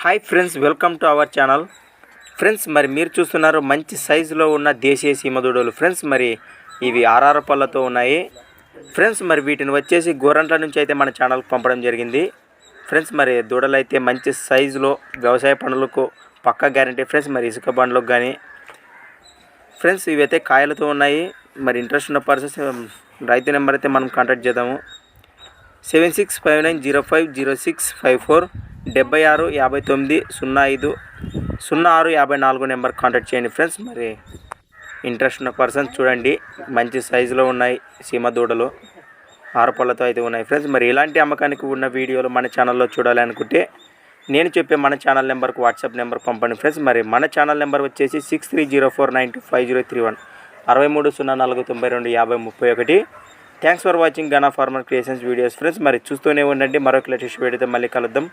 Hi friends, welcome to our channel. Friends, మరి మీరు చూస్తున్నారు మంచి సైజులో ఉన్న దేశీయ సీమ దూడలు. ఫ్రెండ్స్, మరి ఇవి ఆర్ఆర్ పళ్ళతో ఉన్నాయి. ఫ్రెండ్స్, మరి వీటిని వచ్చేసి గోరంట్ల నుంచి అయితే మన ఛానల్కి పంపడం జరిగింది. ఫ్రెండ్స్, మరి దూడలు అయితే మంచి సైజులో వ్యవసాయ పనులకు పక్కా గ్యారంటీ. ఫ్రెండ్స్, మరి ఇసుక బండ్లకు కానీ ఫ్రెండ్స్ ఇవైతే కాయలతో ఉన్నాయి. మరి ఇంట్రెస్ట్ ఉన్న పర్సన్స్ రైతు నెంబర్ అయితే మనం కాంటాక్ట్ చేద్దాము. 7659050654 7659050654 నెంబర్ కాంటాక్ట్ చేయండి. ఫ్రెండ్స్, మరి ఇంట్రెస్ట్ ఉన్న పర్సన్స్ చూడండి, మంచి సైజులో ఉన్నాయి సీమ దూడలు, ఆరుపళ్ళతో అయితే ఉన్నాయి. ఫ్రెండ్స్, మరి ఇలాంటి అమ్మకానికి ఉన్న వీడియోలు మన ఛానల్లో చూడాలి అనుకుంటే నేను చెప్పే మన ఛానల్ నెంబర్కు వాట్సాప్ నెంబర్ పంపండి. ఫ్రెండ్స్, మరి మన ఛానల్ నెంబర్ వచ్చేసి 6304925031 6304925031. థ్యాంక్స్ ఫర్ వాచింగ్ గనా ఫార్మర్ క్రియేషన్స్ వీడియోస్. ఫ్రెండ్స్, మరి చూస్తూనే ఉండండి. మరొక లేటెస్ట్ వీడియోతో మళ్ళీ కలుద్దాం.